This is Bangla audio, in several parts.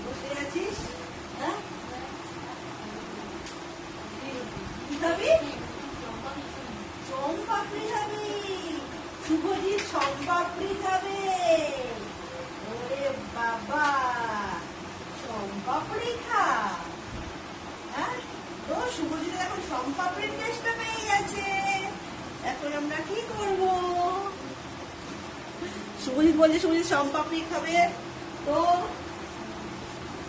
বসে আছিস? হ্যাঁ, কি খাবি? চমপাপড়ি খাবি? শুভজিৎ চমপাপড়ি খাবে? ওরে বাবা, চমপাপড়ি খা। হ্যাঁ, তো শুভজিৎ এখন চমপাপড়ির টেস্টটা পেয়ে গেছে। এখন আমরা কি করব? শুভজিৎ বলছে শুভজিৎ চমপাপড়ি খাবে, তো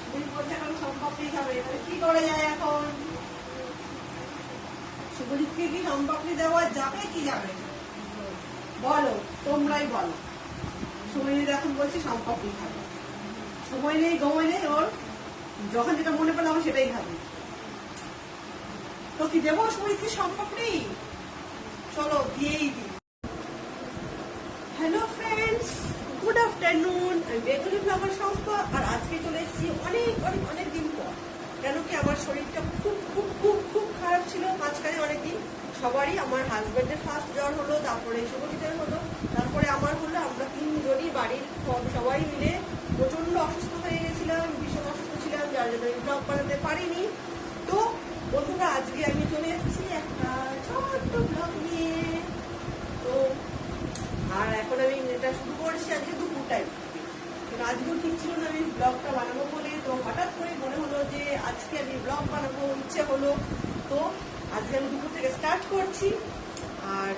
শুভজিৎ বলছে এখন চমপাপড়ি খাবে, তাহলে কি করা যায় এখন? শুভজিৎকে কি চমপাপড়ি দেওয়া যাবে কি যাবে? বলো, তোমরাই বলো। শুভজিৎ এখন বলছে চমপাপড়ি খাবে, সময় নেই গময় নেই ওর, যখন যেটা মনে পড়ে আমার সেটাই খাবে। তো কি দেবো শুভজিৎকে চমপাপড়ি? চলো দিয়েই দিই। Hello friends, good afternoon. আমি বেঙ্গলি ব্লগার শম্পা, আর আজকে চলে এসেছি অনেক অনেক অনেক দিন পর। কেন কি আমার শরীরটা খুব খুব খুব খুব খারাপ ছিল মাঝখানে অনেকদিন। সবারই, আমার হাজব্যান্ডের ফার্স্ট জ্বর হলো, তারপরে শুভজিতের হলো, তারপরে আমার হলো। আমরা তিনজনই বাড়ির সবাই মিলে প্রচন্ড অসুস্থ হয়ে গেছিলাম, ভীষণ অসুস্থ ছিলাম, যার জন্য আমি ব্লগ বানাতে পারিনি। তো বন্ধুরা, আজকে আমি চলে এসেছি একটা ছোট্ট ব্লগ নিয়ে। তো আর এখন আমি এটা শুরু করেছি আজকে দুপুর টাইম। আজকেও ঠিক ছিল না আমি ব্লগটা বানাবো বলে, তো হঠাৎ করে মনে হলো যে আজকে আমি ব্লগ বানাবো, ইচ্ছে হলো। তো আজকে আমি দুপুর থেকে স্টার্ট করছি। আর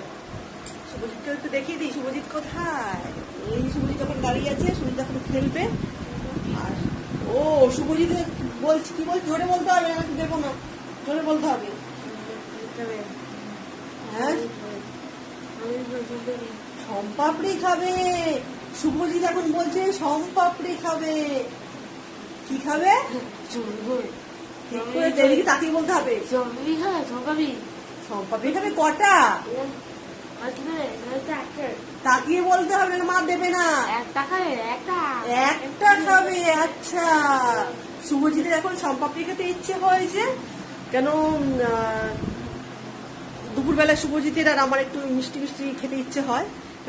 শুভজিৎকে একটু দেখিয়ে দিই, শুভজিৎ কোথায়? এই শুভজিৎ যখন দাঁড়িয়ে আছে, শুভজিৎ এখন খেলবে। আর ও শুভজিৎ বলছি, কি বলছি, জোরে বলতে হবে, নাকি দেবো না? জোরে বলতে হবে। হ্যাঁ, চমপাপড়ি খাবে। শুভজিৎ এখন বলছে চমপাপড়ি খাবে। কি খাবে? তাকিয়ে বলতে হবে। চমপাপড়ি খাবে কটা? তাকিয়ে বলতে হবে, মা দেবে না। একটা খাবে। আচ্ছা, শুভজিতের এখন চমপাপড়ি খেতে ইচ্ছে হয়েছে। কেন দুপুরবেলা শুভজিতের আর আমার একটু মিষ্টি মিষ্টি খেতে ইচ্ছে হয়,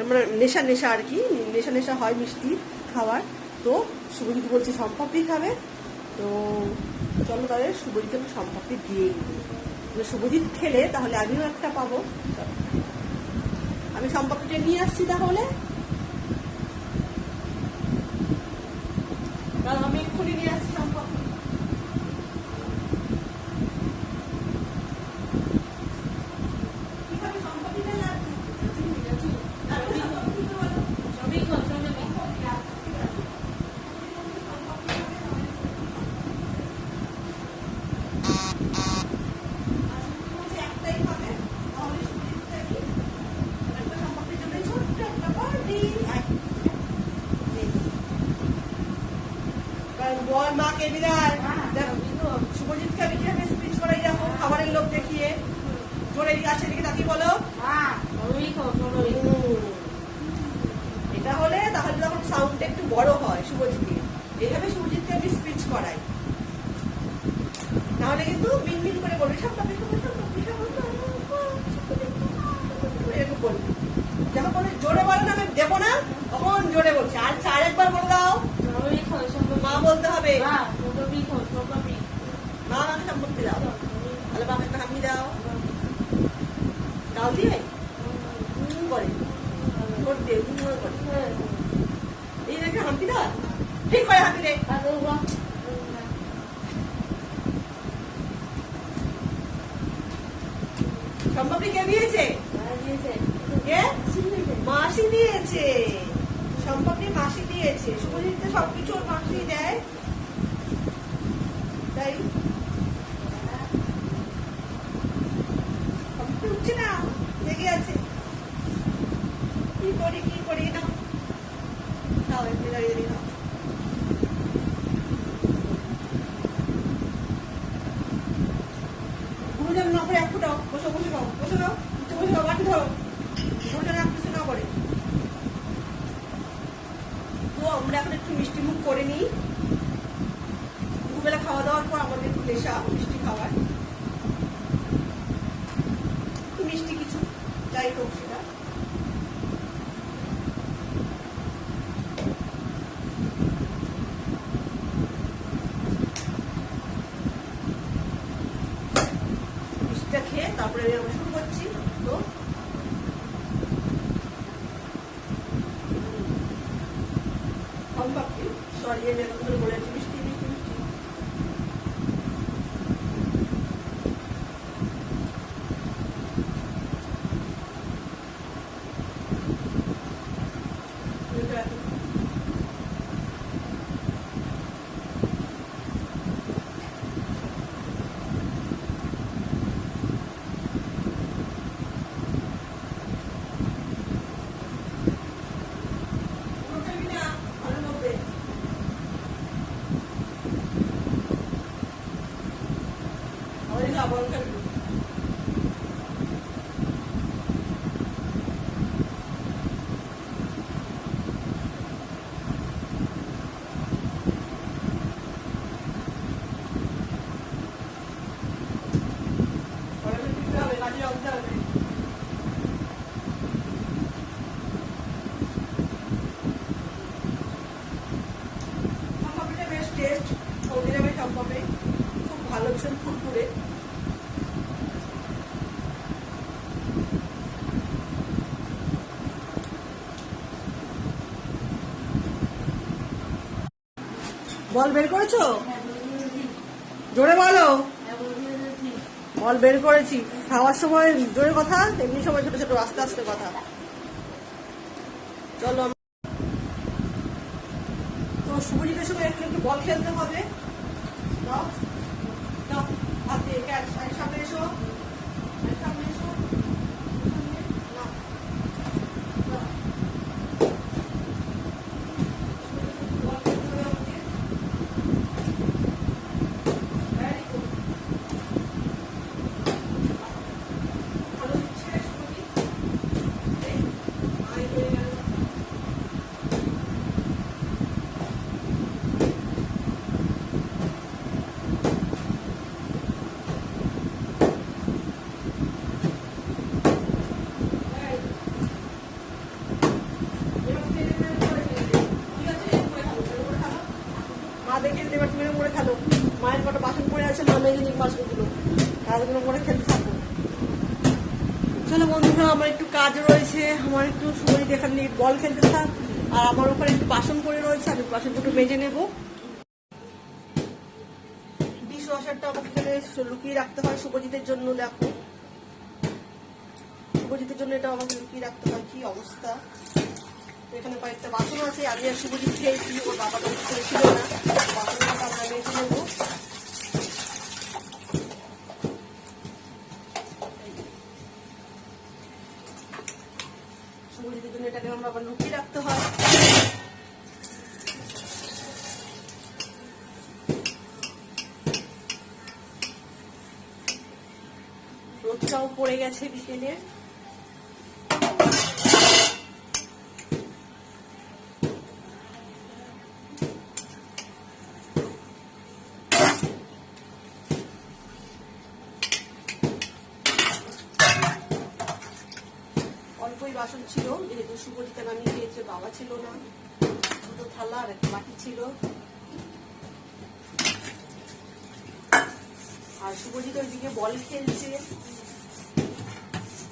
মানে নেশা নেশা আর কি, নেশা নেশা হয় মিষ্টি খাবার। তো শুভজিৎ বলছে চমপাপড়ি খাবে। তো চলো তাহলে শুভজিৎকে আমি চমপাপড়ি দিয়ে দিই। শুভজিৎ খেলে তাহলে আমিও একটা পাবো। আমি চমপাপড়িটা নিয়ে আসছি তাহলে। আমি এক্ষুনি নিয়ে আসছি চমপাপড়ি। বল মাকে বিদায়। শুভজিৎকে আমি কিভাবে স্পিচ করাই দেখো, খাবারের লোক দেখিয়ে। জোরে আছে দিকে তাকিয়ে বলো। এটা হলে তাহলে তখন সাউন্ডটা একটু বড় হয় শুভজিৎকে। এইভাবে শুভজিৎকে আমি স্পিচ করাই, নাহলে কিন্তু মিনমিন করে বলবে চমপাপড়ি খাবো, চমপাপড়ি খাবো, এরকম বলবে। যখন বলে জোরে বলে না আমি দেবো না, তখন জোরে বলছে। আর একবার বলে দাও, মা বলতে হবে। মা আমাকে চমপাপড়ি দাও, তাহলে বাবা একটা হামি দাও। দাও দিয়ে করে করতে করে এই দেখে হাম্পি দাও, ঠিক করে হাঁপি রে। চমপাপড়ি কে দিয়েছে? মাসি দিয়েছে। চমপাপড়ি মাসি দিয়েছে। শুভজিৎ তো সবকিছু ওর মাসি দেয়, তাই উঠছে না, লেগে আছে। কি করি না, তাও একটু দাঁড়িয়ে দিই না। গুরুজন না করে এক ফুটাও, বসে খাও, বসে খাও, বাকি ধরো। গুরুজন এক কিছু না করে। তো আমরা এখন একটু মিষ্টি মুখ করে নিই। দুবেলা খাওয়া দাওয়ার পর আমাদের একটু নেশা মিষ্টি খাওয়ার, মিষ্টি কিছু যাই হোক সেটা। তারপরে আমি আবার শুরু করছি। তো সরি আমি এখন বলে মিষ্টি মিষ্টি মিষ্টি খুব ভালো ভীষণ ফুরফুরে। বল বের করেছো? জোরে বলো। বল বের করেছি। খাওয়ার সময় জোরে কথা, এমনি সময় ছোট ছোট আস্তে আস্তে কথা। চলো তো শুভজিতের সময় একটু একটু বল খেলতে হবে। হাত দিয়ে ক্যাচ সামনে এসো, সামনে এসো। মায়ের কটা বাসন পড়ে আছে, মা মেজে নিক বাসনগুলো, কাজগুলো করে খেলতে থাকো। চলো বন্ধুরা, আমার একটু কাজ রয়েছে, আমার একটু সময় এখানে বল খেলতে থাক, আর আমার ওখানে একটু বাসন পড়ে রয়েছে, আমি বাসনগুলো মেজে নেবো। ডিশ ওয়াশারটা আমাকে এখানে লুকিয়ে রাখতে হয় শুভজিতের জন্য। দেখো শুভজিতের জন্য এটা আমাকে লুকিয়ে রাখতে হয়, কি অবস্থা। এখানে কয়েকটা বাসন আছে, আমি আর শুভজিৎ খেয়েছি, ওর বাবা তো ছিল না। বাসনটা আমরা মেজে নেবো। শুভজিতের জন্য এটাকে আমরা আবার লুকিয়ে রাখতে হয়। রোদটাও পড়ে গেছে বিকেলে। অল্পই বাসন ছিল, যেহেতু শুভজিৎ নামিয়ে দিয়েছে, বাবা ছিল না। দুটো থালা আর একটা বাটি ছিল। আর শুভজিৎ ওইদিকে বল খেলছে।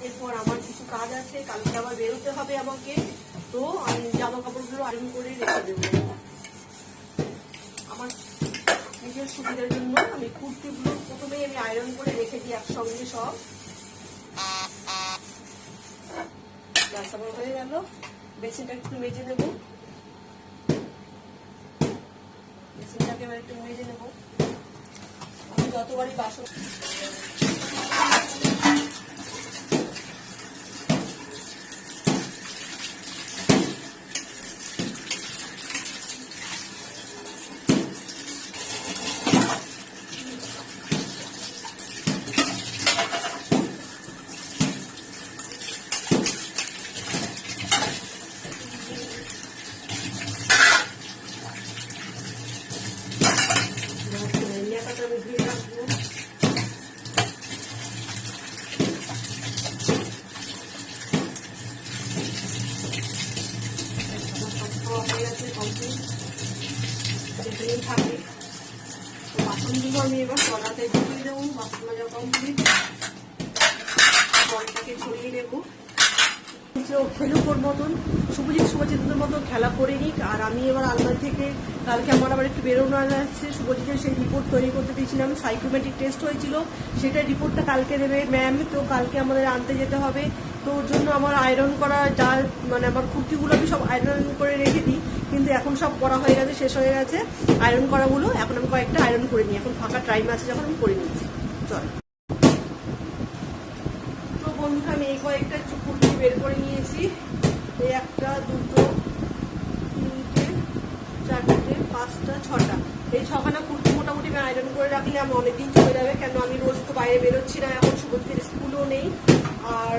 এরপর আমার কিছু কাজ আছে, কালকে আবার বেরোতে হবে আমাকে, তো আমি জামা কাপড়গুলো আয়রন করে রেখে দেবো। আমার নিজের সুবিধার জন্য আমি কুর্তিগুলো প্রথমেই আমি আয়রন করে রেখে দিই একসঙ্গে সব। আমার হয়ে গেল, বেসিনটা একটু মেজে নেবো। বেসিনটাকে এবার একটু মেজে নেবো। আমি যতবারই বাসন থাকে, বাসনগুলো আমি এবার চলাতে ঢুকিয়ে দেবো। বাসন মাজা কমপ্লিট। বলটাকে ছড়িয়ে নেবো। খেলুক ওর মতন, শুভজিতের মতো খেলা করে নিক। আর আমি এবার আলমারি থেকে কালকে আমার আবার একটু বেরোনো আছে। শুভজিতের সেই রিপোর্ট তৈরি করতে দিয়েছিলাম, সাইকোমেট্রিক টেস্ট হয়েছিল, সেটার রিপোর্টটা কালকে দেবে ম্যাম। তো কালকে আমাদের আনতে যেতে হবে। তো ওর জন্য আমার আয়রন করা যা মানে আমার কুর্তিগুলো আমি সব আয়রন করে রেখে দিই, কিন্তু এখন সব করা হয়ে গেছে, শেষ হয়ে গেছে আয়রন করাগুলো। এখন আমি কয়েকটা আয়রন করে নিই, এখন ফাঁকা টাইম আছে যখন আমি করে নিচ্ছি। চল তো বন্ধুরা, আমি এই কয়েকটা কুর্তি বের করে নিয়েছি। এই 1, 2, 3, 4, 5, 6টা, এই 6খানা কুর্তি মোটামুটি আমি আয়রন করে রাখলে আমার অনেকদিন চলে যাবে। কেন আমি রোজ তো বাইরে বেরোচ্ছি না, এখন শুভজিতের স্কুলও নেই। আর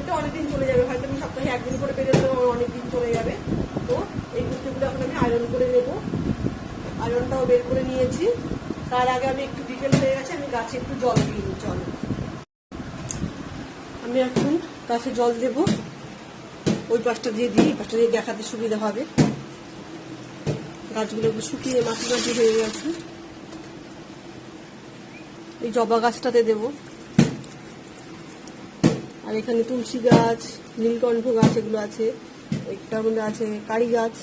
এটা অনেকদিন চলে যাবে, হয়তো আমি সপ্তাহে একদিন করে বেরোলেও আমার অনেকদিন চলে যাবে। তো এই কুর্তিগুলো এখন আমি আয়রন করে নেবো। আয়রনটাও বের করে নিয়েছি। তার আগে আমি একটু বিকেল হয়ে গেছে, আমি গাছে একটু জল দিয়ে নিই। চল আমি এখন গাছে জল দেবো। ওই পাশটা দিয়ে দিই, এই পাশটা দিয়ে দেখাতে সুবিধা হবে। গাছগুলো শুকিয়ে মাটি মাটি হয়ে গেছে। এই জবা গাছটাতে দেব। আর এখানে তুলসী গাছ, নীলকণ্ঠ গাছ এগুলো আছে। একটার মধ্যে আছে কারি গাছ।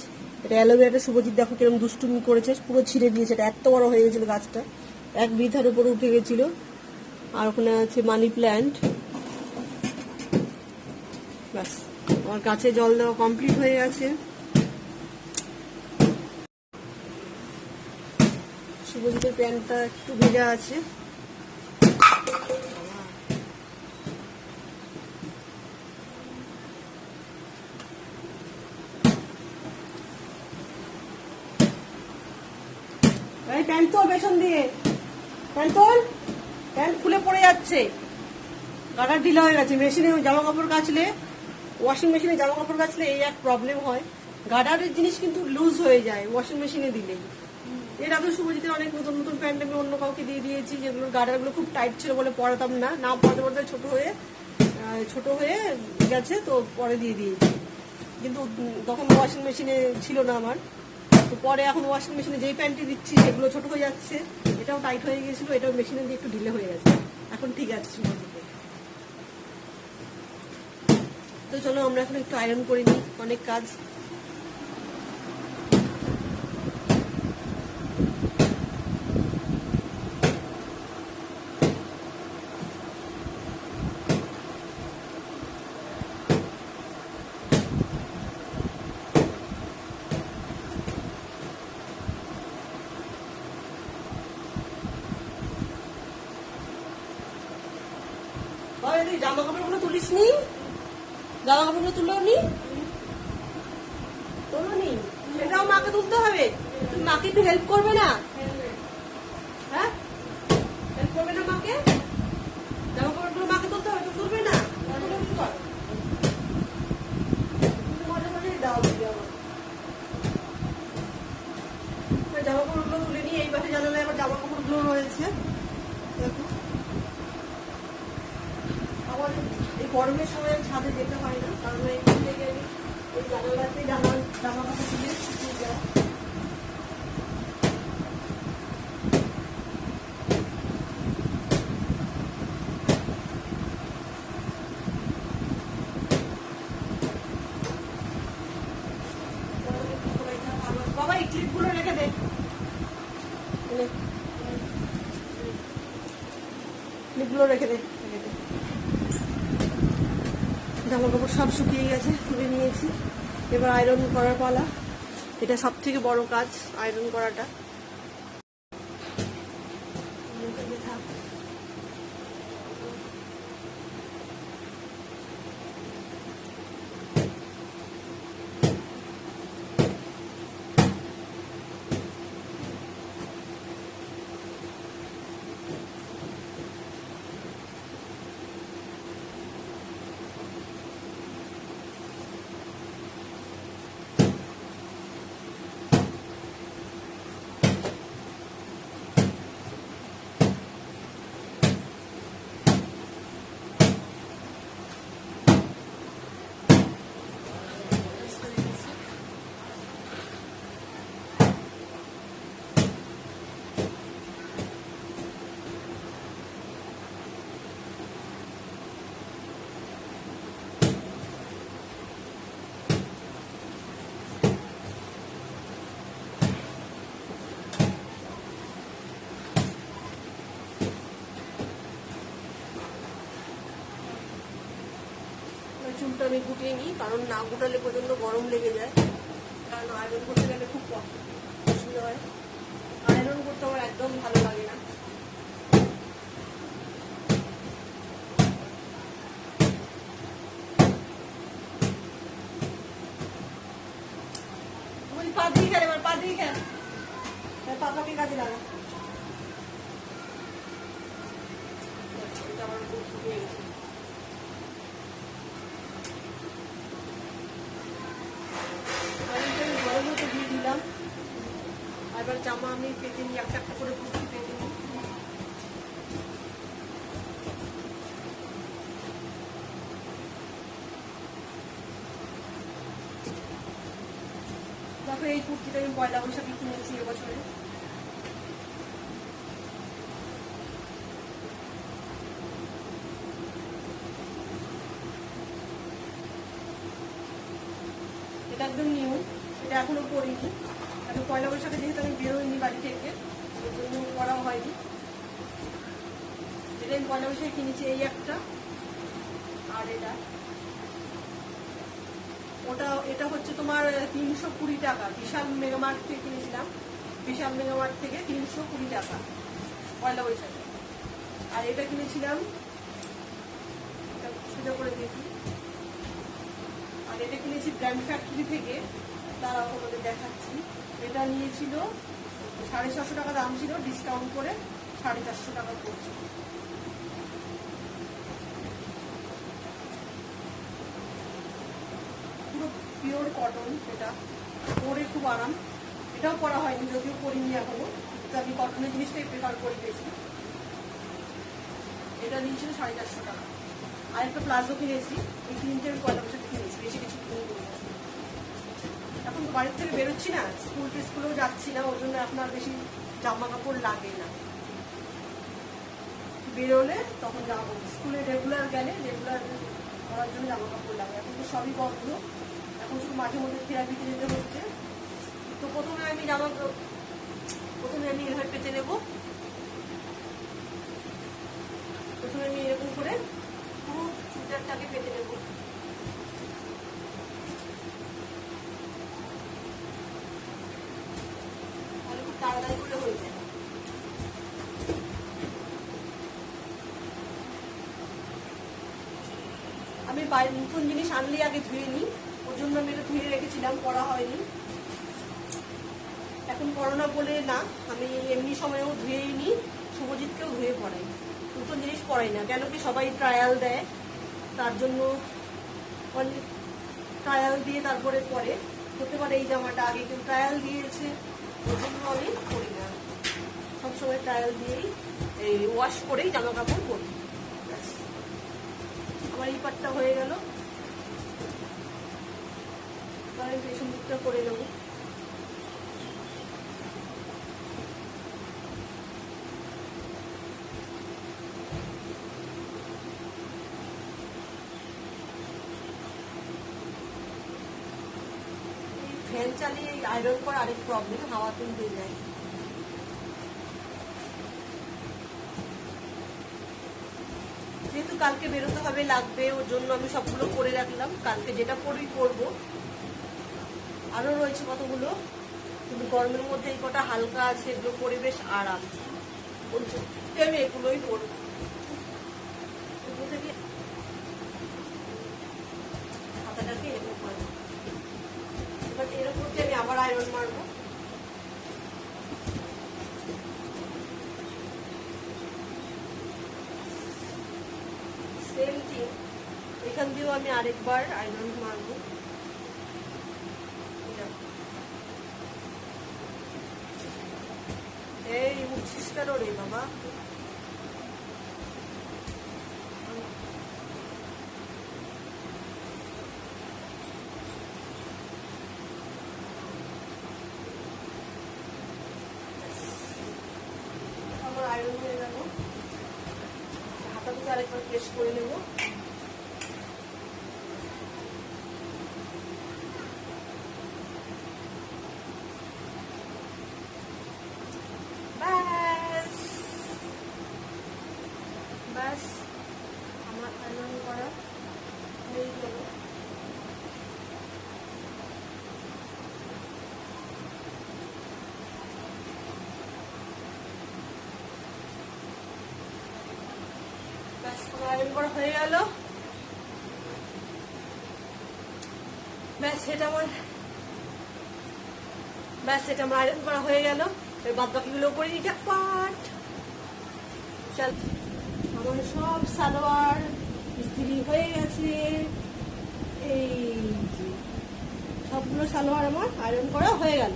এটা অ্যালোভেরাটা শুভজিৎ দেখো কিরকম দুষ্টুমি করেছে, পুরো ছিঁড়ে দিয়েছে। এটা এত বড় হয়ে গেছিল গাছটা, 1 বিঘার উপরে উঠে গেছিল। আর ওখানে আছে মানি প্ল্যান্ট। ব্যাস, আমার গাছে জল দেওয়া কমপ্লিট হয়ে গেছে। শুভজিতের প্যান্টটা একটু ভেজা আছে। প্যান্ট তোল পেছন দিয়ে, প্যান্ট তোল, প্যান্ট খুলে পড়ে যাচ্ছে। গাডার ঢিলা হয়ে গেছে। মেশিনে জামা কাপড় কাচলে, ওয়াশিং মেশিনে জামা কাপড় কাচলে এই এক প্রবলেম হয়, গাডারের জিনিস কিন্তু লুজ হয়ে যায় ওয়াশিং মেশিনে দিলেই। এর আগে শুভজিতের অনেক নতুন নতুন প্যান্ট আমি অন্য কাউকে দিয়ে দিয়েছি, যেগুলোর গাডারগুলো খুব টাইট ছিল বলে পরাতাম না, পরাতে পরাতে ছোট হয়ে গেছে, তো পরে দিয়ে দিয়েছি। কিন্তু তখন ওয়াশিং মেশিনে ছিল না আমার। তো পরে এখন ওয়াশিং মেশিনে যেই প্যান্টটি দিচ্ছি সেগুলো ছোট হয়ে যাচ্ছে। এটাও টাইট হয়ে গেছিল, এটাও মেশিনে দিয়ে একটু ঢিলে হয়ে গেছে। এখন ঠিক আছে শুভজিতে। তো চলো আমরা এখন একটু আয়রন করে নিই, অনেক কাজ। জামা কাপড়গুলো তুলিস নি? জামা কাপড়গুলো তুলো নি? সেটাও মাকে তুলতে হবে। তুমি মাকে একটু হেল্প করবে না? হ্যাঁ, হেল্প করবে না মাকে? জামা কাপড়গুলো মাকে তুলতে হবে, তো তুলবে না? মাঝে মাঝে দাও দিদি আমার। জামা কাপড়গুলো তুলে নিয়ে এই পাশে জানালায় আবার জামা কাপড়গুলো রয়েছে। দেখো, এই গরমের সময় ছাদে যেতে হয় না, কারণ এখান থেকে আমি ওই জানালাতেই জামা কাপড় তুলে শুকিয়ে যায়। বাবা এই ক্লিপগুলো রেখে দে, ক্লিপগুলো রেখে দে। জামা কাপড় সব শুকিয়ে গেছে, তুলে নিয়েছি। এবার আয়রন করার পালা। এটা সব থেকে বড় কাজ, আয়রন করাটা। একটু আমি গুটিয়ে নিই, কারণ না গুটালে প্রচণ্ড গরম লেগে যায়, কারণ আয়রন করতে গেলে খুব অসুবিধা হয়। আয়রন করতে আমার একদম ভালো লাগে না। পাদ্রি খেলে, এবার পাদ্রি খেল, পাপাকে কাজে লাগা। আমার হয়ে গেছে। গরম মতো দিয়ে দিলাম। এবার জামা আমি পেতে নিই, একটা একটা করে কুর্তি পেতে নিই। দেখো এই কুর্তিটা আমি পয়লা বৈশাখে কিনেছি এবছরে। এটা একদম নিউ, এটা এখনো পরিনি, কারণ পয়লা বৈশাখে যেহেতু আমি বেরোইনি বাড়ি থেকে, ওর জন্য পরাও হয়নি। এটা আমি পয়লা বৈশাখে কিনেছি, এই একটা আর এটা। এটা হচ্ছে তোমার 320 টাকা, বিশাল মেগামার্ট থেকে কিনেছিলাম, বিশাল মেগামার্ট থেকে 320 টাকা পয়লা বৈশাখে। আর এটা কিনেছিলাম, সোজা করে দেখি, আর এটা কিনেছি ব্র্যান্ড ফ্যাক্টরি থেকে, তারা তোমাদের দেখাচ্ছি। এটা নিয়েছিল 650 টাকা দাম ছিল, ডিসকাউন্ট করে 450 টাকা পড়ছে। পুরো পিওর কটন, এটা পরে খুব আরাম। এটাও পরা হয়নি, যদিও পরিনি এখনো, কিন্তু আমি কটনের জিনিসটাই প্রেফার করি বেশি। এটা নিয়েছিল 450 টাকা। আর একটা প্লাজো কিনেছি, এই তিনটে আমি পয়লা বৈশাখে কিনেছি, বেশি কিছু কিনে। এখন তো বাড়ির থেকে বেরোচ্ছি না, স্কুলেও যাচ্ছি না, ওর জন্য এখন আর বেশি জামা কাপড় লাগে না। বেরোলে তখন জামা কাপড়, স্কুলে রেগুলার গেলে রেগুলার করার জন্য জামা কাপড় লাগে। এখন তো সবই বন্ধ, এখন শুধু মাঝে মধ্যে থেরাপিতে যেতে হচ্ছে। তো প্রথমে আমি এভাবে পেতে নেব। প্রথমে আমি এরকম করে পুরো চুড়িদারটাকে পেতে নেব। তাহলে খুব তাড়াতাড়ি করে হয়ে যায়। আমি নতুন জিনিস আনলে আগে ধুয়ে নিই, ওর জন্য আমি এটা ধুয়ে রেখেছিলাম, পরা হয়নি। এখন করোনা বলে না, আমি এমনি সময়েও ধুয়েই নিই, শুভজিৎকেও ধুয়ে পড়াই, নতুন জিনিস পড়াই না। কেন কি সবাই ট্রায়াল দেয়, তার জন্য ট্রায়াল দিয়ে তারপরে পরে হতে পারে এই জামাটা আগে কেউ ট্রায়াল দিয়েছে, ওর জন্য আমি পরি না। সবসময় ট্রায়াল দিয়েই ওয়াশ করেই জামা কাপড় পরি। আমার এই পাটটা হয়ে গেল, আমি পেছন দিকটা করে নেব। ফ্যান চালিয়ে আয়রন করা আরেক প্রবলেম, হাওয়া তুলতে যায়। যেহেতু কালকে বেরোতে হবে, লাগবে, ওর জন্য আমি সবগুলো করে রাখলাম। কালকে যেটা পরবো, আরো রয়েছে কতগুলো, কিন্তু গরমের মধ্যে এই কটা হালকা আছে, এগুলো পরে বেশ আরাম। আমি এগুলোই পরবো। হাতাটাকে এরকম করে, এবার এরকম আমি আবার আয়রন মারবো। সেম থিং, এখান দিয়েও আমি আরেকবার আয়রন মারবো। এই উঠছিস কেন রে বাবা? আমার আয়রন হয়ে গেল, হাতাটাকে আরেকবার প্রেস করে নেব। ব্যাস আমার আয়রন করা হয়ে গেল। আয়রন করা হয়ে গেল। ব্যাস এটা আমার আয়রন করা হয়ে গেল। বাদ বাকিগুলো করে নিতে পাট। আমার সব সালোয়ার ইস্ত্রি হয়ে গেছে। এই যে সবগুলো সালোয়ার আমার আয়রন করা হয়ে গেল।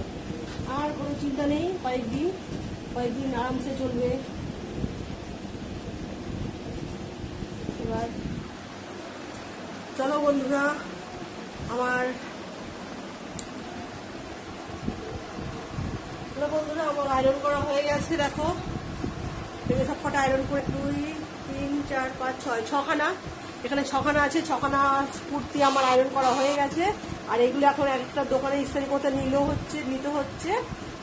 আর কোনো চিন্তা নেই, কয়েকদিন আরামসে চলবে। এবার চলো বন্ধুরা, আমার আয়রন করা হয়ে গেছে। দেখো সব কটা আয়রন করে 2 3 4 5 6 6খানা, এখানে 6খানা আছে। 6খানা কুর্তি আমার আয়রন করা হয়ে গেছে। আর এগুলো এখন একটা দোকানে ইস্ত্রি করতে নিতে হচ্ছে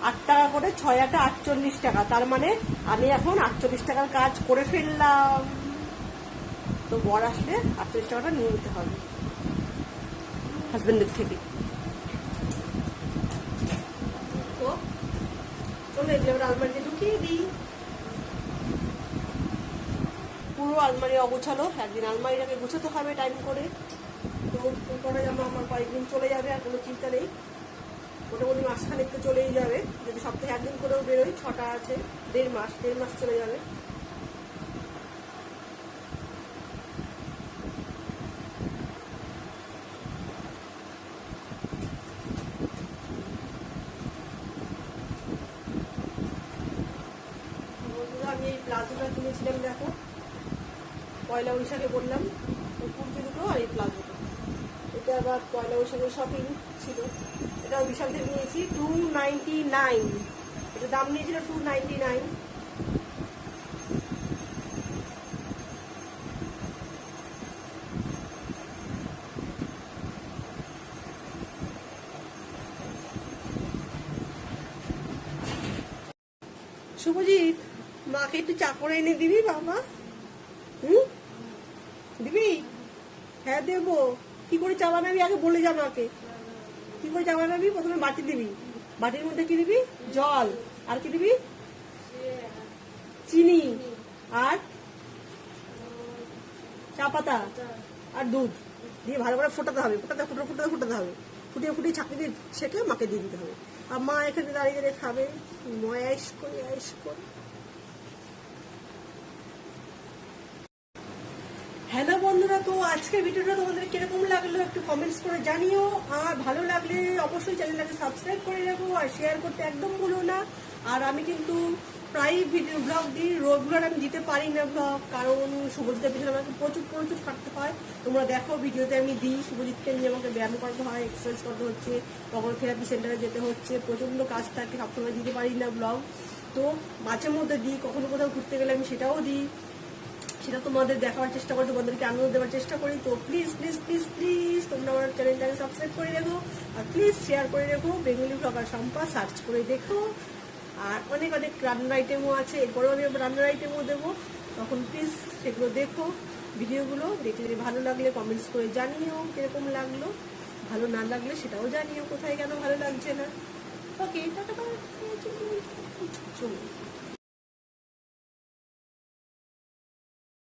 8 টাকা করে। 6 8 48 টাকা। তার মানে আমি এখন 48 টাকার কাজ করে ফেললাম। তো বর আসলে 48 টাকাটা নিয়ে নিতে হবে হাজবেন্ডের থেকে। তো চলো এগুলো আলমারিতে ঢুকিয়ে দিই। পুরো আলমারি অগোছালো, একদিন আলমারিটাকে গুছাতে হবে টাইম করে। তো পরে জামা আমার কয়েকদিন চলে যাবে, আর কোনো চিন্তা নেই। মোটামুটি মাসখানেক তো চলেই যাবে, যদি সপ্তাহে একদিন করেও বেরোই। 6টা আছে, 1.5 মাস চলে যাবে। আমি এই প্লাজোটা কিনেছিলাম, দেখো পয়লা বৈশাখে বললাম, কুর্তি দুটো আর এই প্লাজোটা। এটা আবার পয়লা বৈশাখের শপিং ছিল। এটাও বিশাল থেকে নিয়েছি 299। এটা দাম নিয়েছিল 299। শুভজিৎ, মাকে একটু চা করে এনে দিবি বাবা? দিবি? হ্যাঁ দেবো। কি করে চা বানাবি আগে বলে যা মাকে। কি করে চা বানাবি? প্রথমে বাটি দিবি, বাটির মধ্যে কি দিবি? জল। আর কি দিবি? চিনি। আর চা পাতা আর দুধ দিয়ে ভালো করে ফোটাতে হবে। ফোটাতে হবে। ফুটিয়ে ছাঁকনি দিয়ে ছেঁকে মাকে দিয়ে দিতে হবে। আর মা এখানে দাঁড়িয়ে খাবে ময়াস করে। হ্যালো বন্ধুরা, তো আজকের ভিডিওটা তোমাদের কিরকম লাগলো একটু কমেন্টস করে জানিও। আর ভালো লাগলে অবশ্যই চ্যানেলটাকে সাবস্ক্রাইব করে রাখো, আর শেয়ার করতে একদম ভুলো না। আর আমি কিন্তু প্রায় ভিডিও ব্লগ দিই, রেগুলার আমি দিতে পারি না ব্লগ, কারণ শুভজিতের পিছনে আমাকে প্রচুর খাটতে হয়। তোমরা দেখো ভিডিওতে আমি দিই, শুভজিৎকে নিয়ে আমাকে ব্যায়াম করতে হয়, এক্সারসাইজ করতে হচ্ছে, কখনো থেরাপি সেন্টারে যেতে হচ্ছে, প্রচণ্ড কাজ থাকে, সবসময় দিতে পারি না ব্লগ। তো মাঝে মধ্যে দিই, কখনো কোথাও ঘুরতে গেলে আমি সেটাও দিই, সেটা তোমাদের দেখাবার চেষ্টা করি, তোমাদেরকে আনন্দ দেওয়ার চেষ্টা করি। তো প্লিজ তোমরা আমার চ্যানেলটাকে সাবস্ক্রাইব করে রেখো, আর প্লিজ শেয়ার করে রেখো। বেঙ্গলি ব্লগার শম্পা সার্চ করে দেখো। আর অনেক রান্নার আইটেমও আছে, এরপরেও আমি রান্নার আইটেমও দেবো, তখন প্লিজ সেগুলো দেখো। ভিডিওগুলো দেখলে ভালো লাগলে কমেন্টস করে জানিও কিরকম লাগলো, ভালো না লাগলে সেটাও জানিও কোথায় কেন ভালো লাগছে না। ওকে, টাটা।